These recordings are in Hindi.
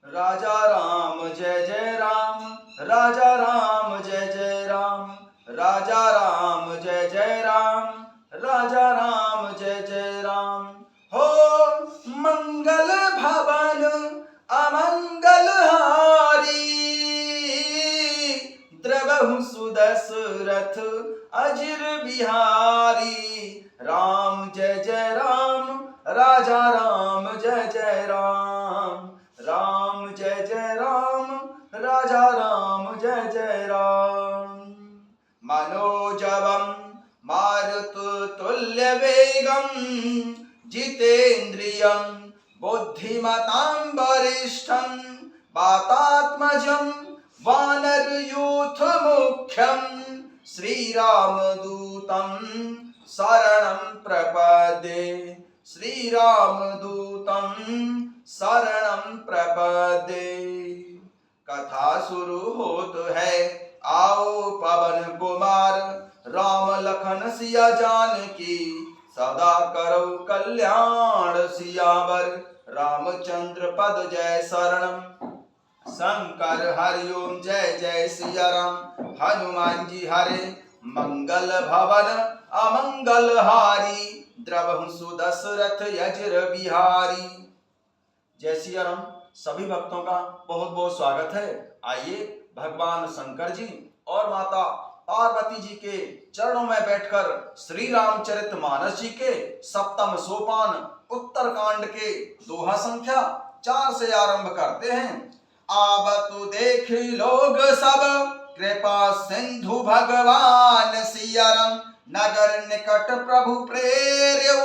राजा राम जय जय राम, राजा राम जय जय राम, राजा राम जय जय राम, राजा राम जय जय राम। हो मंगल भवन अमंगल हारी, द्रवहु सुदशरथ अजिर बिहारी। राम जय जय राम, राजा राम जय जय राम, राम जय जय राम, राजा राम जय जय राम। मनोजवम मारुततुल्य वेगम, जितेन्द्रियं बुद्धिमतां वरिष्ठं, वातात्मजं वानरयूथ मुख्यं, श्रीरामदूतं शरणं प्रपद्ये, श्रीरामदूतं शरणं प्रपद्ये। कथा शुरू होत है, आओ पवन कुमार, राम लखन सिया जानकी, सदा करो कल्याण सियावर, रामचंद्र पद जय शरणम। शंकर हरिओम जय जय सिया राम, हनुमान जी हरे मंगल भवन अमंगल हारी, द्रवहु सुदशरथ अजिर बिहारी। जय सिया राम। सभी भक्तों का बहुत बहुत स्वागत है। आइए भगवान शंकर जी और माता पार्वती जी के चरणों में बैठकर श्री रामचरितमानस जी के सप्तम सोपान उत्तरकांड के दोहा संख्या 4 से आरंभ करते हैं। आवतु देख लोग सब, कृपा सिंधु भगवान सियाराम, नगर निकट प्रभु प्रेर्यउ,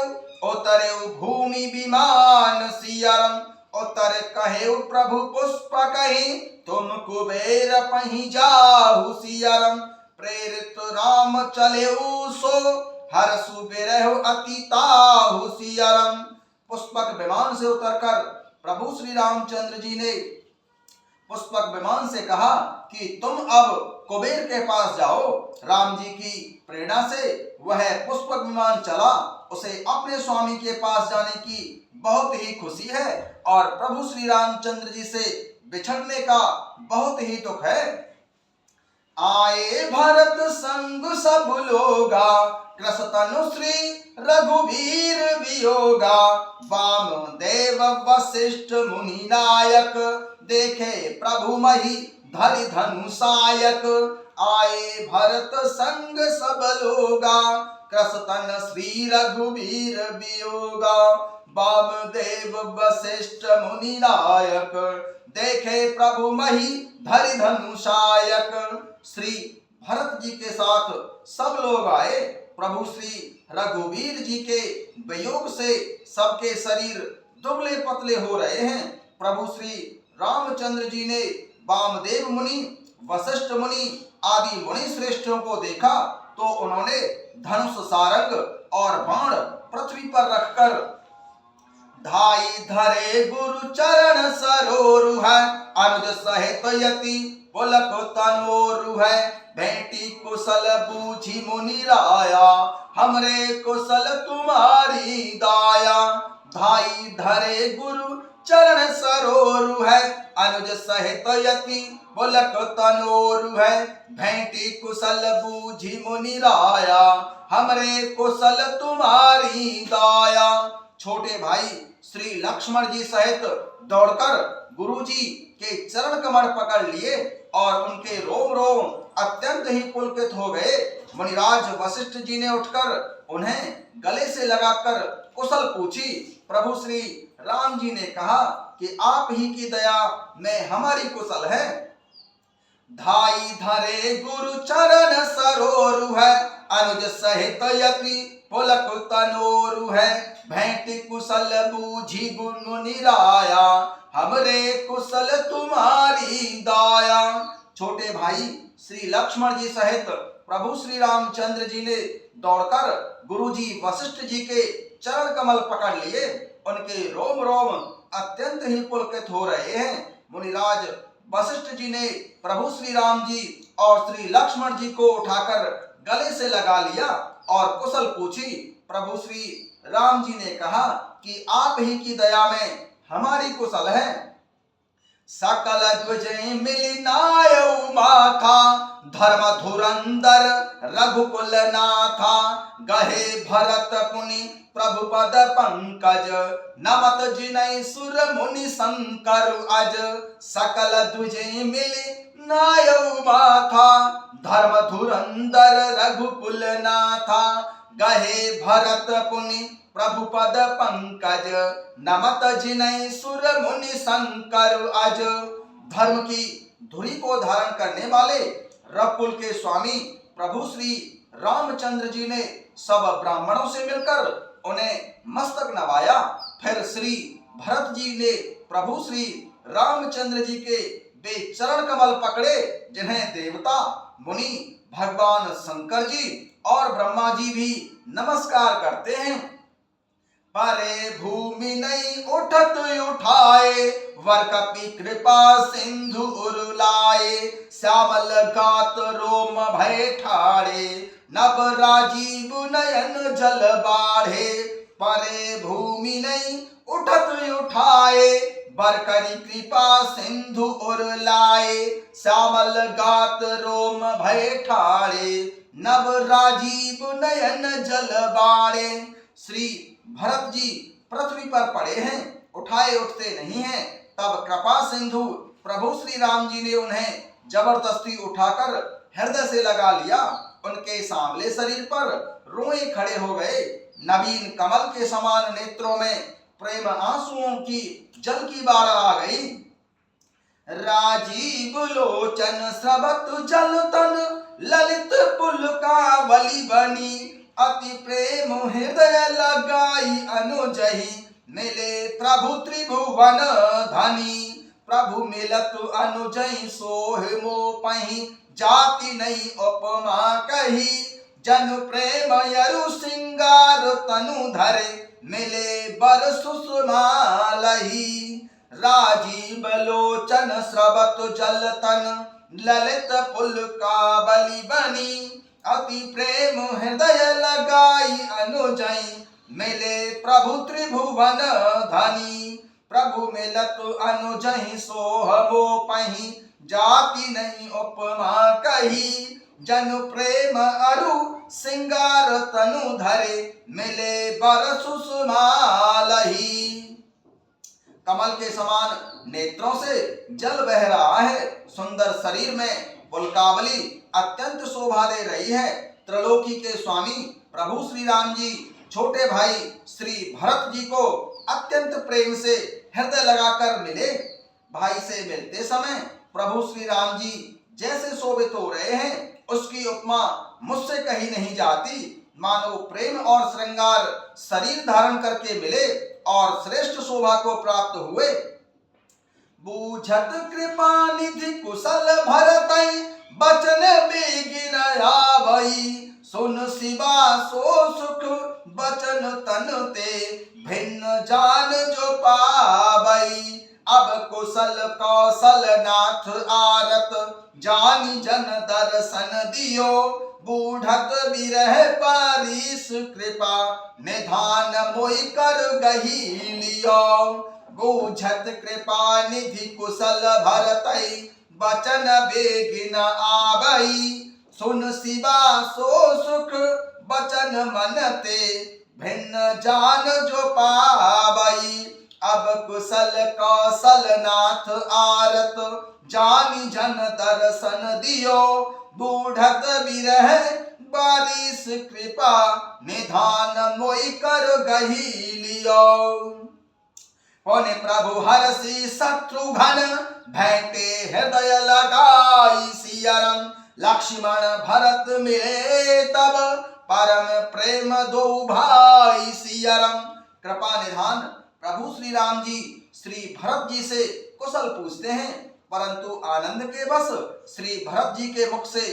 उतरे भूमि विमान सियाराम, उतर कहे प्रभु पुष्प कही, तुम कुबेर पही जाहु सियाराम, प्रेरित राम चले सो, हर सुबिरहु अति ताहु सियाराम। पुष्पक विमान से उतरकर प्रभु श्री रामचंद्र जी ने पुष्पक विमान से कहा कि तुम अब कुबेर के पास जाओ। राम जी की प्रेरणा से वह पुष्पक विमान चला। उसे अपने स्वामी के पास जाने की बहुत ही खुशी है और प्रभु श्री रामचंद्र जी से बिछड़ने का बहुत ही दुख है। आए भरत संग सब लोगा, कृष तनु श्री रघुवीर वियोगा, वाम देव वशिष्ठ मुनि नायक, देखे प्रभु मही धरि धनुषायक। आए भरत संग सब लोगा, कृष तन श्री रघुवीर वियोगा, वाम देव वशिष्ठ मुनि नायक, देखे प्रभु मही धरि धनुषायक। श्री भरत जी के साथ सब लोग आए। प्रभु श्री रघुवीर जी के वियोग से सबके शरीर दुबले पतले हो रहे हैं। प्रभु श्री रामचंद्र जी ने वामदेव मुनि, वशिष्ठ मुनि आदि मुनि श्रेष्ठों को देखा तो उन्होंने धनुष, सारंग और बाण पृथ्वी पर रखकर धाई धरे गुरु चरण सरोरुह, अनुज सहित यति पुलक तनोरुह, भेंटी कुशल बूझी मुनि राया, हमरे कुशल तुम्हारी दाया। धाई धरे गुरु चरण सरोरुह, अनुज सहित यति पुलक तनोरुह, भेंटी कुशल बूझी मुनि राया, हमरे कुशल तुम्हारी दाया। छोटे भाई श्री लक्ष्मण जी सहित दौड़कर गुरु जी के चरण कमल पकड़ लिए और उनके रोम रोम अत्यंत ही पुलकित हो गए। मुनिराज वशिष्ठ जी ने उठकर उन्हें गले से लगाकर कुशल पूछी। प्रभु श्री राम जी ने कहा कि आप ही की दया में हमारी कुशल है। धाई धरे गुरु चरण सरोरुह, अनुज सहित यति पुलक तनोरुह, भेंटी कुशल बूझी गुण निराया, हमरे कुशल तुम्हारी दाया। छोटे भाई श्री लक्ष्मण जी सहित प्रभु श्री रामचंद्र जी ने दौड़कर गुरु जी वशिष्ठ जी के चरण कमल पकड़ लिए। उनके रोम रोम अत्यंत ही पुलकित हो रहे हैं। मुनिराज वशिष्ठ जी ने प्रभु श्री राम जी और श्री लक्ष्मण जी को उठाकर गले से लगा लिया और कुशल पूछी। प्रभु श्री राम जी ने कहा कि आप ही की दया में हमारी कुशल है। सकल द्विजय मिली नायऊ माथा, धर्म धुरंधर रघुकुल नाथा। गहे भरत पुनि प्रभु पद पंकज, नमत जिनय सुर मुनि शंकर अज। सकल द्विजय मिली नायऊ माथा, धर्म धुरंधर रघुकुल नाथा। गहे भरत पुनि प्रभु पद पंकज, नमत जिनय सुर मुनि शंकर अज। धर्म की धुरी को धारण करने वाले रघुकुल के स्वामी प्रभु श्री रामचंद्र जी ने सब ब्राह्मणों से मिलकर उन्हें मस्तक नवाया। फिर श्री भरत जी ने प्रभु श्री रामचंद्र जी के वे चरण कमल पकड़े जिन्हें देवता मुनि भगवान शंकर जी और ब्रह्मा जी भी नमस्कार करते हैं। परे भूमि नहीं उठत उठाए, वर कपि कृपा सिंधु उरुलाए। श्यामल गात रोम भय ठाड़े, नभ राजीव नयन जल बाढ़े। परे भूमि नहीं उठत उठाए, वर करि कृपा सिंधु उरुलाए। श्यामल गात रोम भय ठाड़े, नभ राजीव नयन जल बाढ़े। श्री भरत जी पृथ्वी पर पड़े हैं, उठाए उठते नहीं हैं। तब कृपा सिंधु प्रभु श्री राम जी ने उन्हें जबरदस्ती उठाकर हृदय से लगा लिया। उनके सांवले शरीर पर रोए खड़े हो गए। नवीन कमल के समान नेत्रों में प्रेम आंसुओं की जल की बाढ़ आ गई। राजीव लोचन स्रवत जल तन, ललित पुलकावली बनी। अति प्रेम हृदय लगाई अनुजहि, मिले प्रभु त्रिभुवन धनी। प्रभु मिलत अनुजहि सोह मोपहि, जाति नहीं उपमा कही। जन प्रेम यरु सिंगार तनु धरे, मिले बर सुषमालहि। राजीव लोचन स्रवत जल तन, ललित पुलकावली बनी। अति प्रेम हृदय लगाई अनुजई, मिले प्रभु त्रिभुवन धनी। प्रभु मिलत अनुजहि सोह मोपहि, जाति नहीं उपमा कही। जन प्रेम अरु सिंगार तनु धरे, मिले बर सुषमालहि। कमल के समान नेत्रों से जल बह रहा है। सुंदर शरीर में पुलकावली अत्यंत शोभा दे रही है। त्रिलोकी के स्वामी प्रभु श्री राम जी छोटे भाई श्री भरत जी को अत्यंत प्रेम से हृदय लगाकर मिले। भाई से मिलते समय प्रभु श्री राम जी जैसे शोभित हो रहे हैं, उसकी उपमा मुझसे कही नहीं जाती। मानो प्रेम और श्रृंगार शरीर धारण करके मिले और श्रेष्ठ शोभा को प्राप्त हुए। बूझत कृपा निधि कुशल भरतई, बचन बेगिन आवई। सुन शिवा सो सुख बचन तन ते, भिन्न जान जो पावई। अब कुशल कौशल नाथ आरत, जानी जन दर्शन दियो। बूढ़त बिरह पारीस कृपा, निधान मोई कर गही लियो। बूझत कृपा निधि कुशल भरतई, बचन बेगिन आवई। सुन शिवा सो सुख बचन मन ते, भिन्न जान जो पावई। अब कुशल कौशल नाथ आरत, जानी जन दर्शन दियो। बूढ़त बिरह बारिश कृपा, निधान मोई कर गही लियो। होने प्रभु हरषि शत्रुघ्न, भेंटे हृदय लगाई सियरम। लक्ष्मण भरत मिले तब, परम प्रेम दो भाई सियरम। कृपा निधान प्रभु श्री राम जी श्री भरत जी से कुशल पूछते हैं, परंतु आनंद के बस श्री भरत जी के मुख से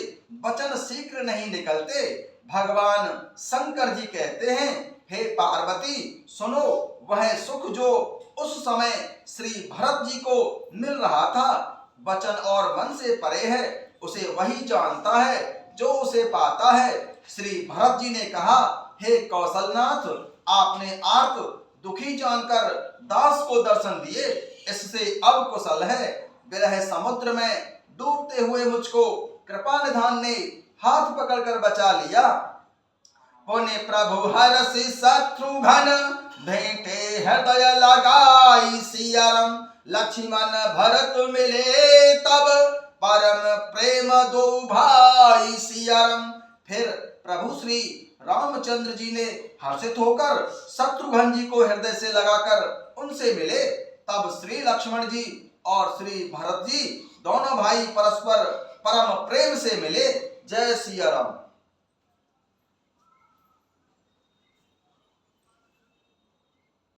वचन शीघ्र नहीं निकलते। भगवान शंकर जी कहते हैं, हे पार्वती सुनो, वह सुख जो उस समय श्री भरत जी को मिल रहा था, वचन और मन से परे है। उसे वही जानता है जो उसे पाता है। श्री भरत जी ने कहा, हे कौशलनाथ, आपने आर्त दुखी जानकर दास को दर्शन दिए, इससे अब कुशल है। विरह समुद्र में डूबते हुए मुझको कृपा निधान ने हाथ पकड़कर बचा लिया। पुण्य प्रभु हरषि शत्रुघ्न भेंटे हृदय लगाई, सियाराम लक्ष्मण भरत मिले तब परम प्रेम दो भाई, सियाराम। फिर प्रभु श्री रामचंद्र जी ने हर्षित होकर शत्रुघ्न जी को हृदय से लगाकर उनसे मिले। तब श्री लक्ष्मण जी और श्री भरत जी दोनों भाई परस्पर परम प्रेम से मिले। जय सिया राम।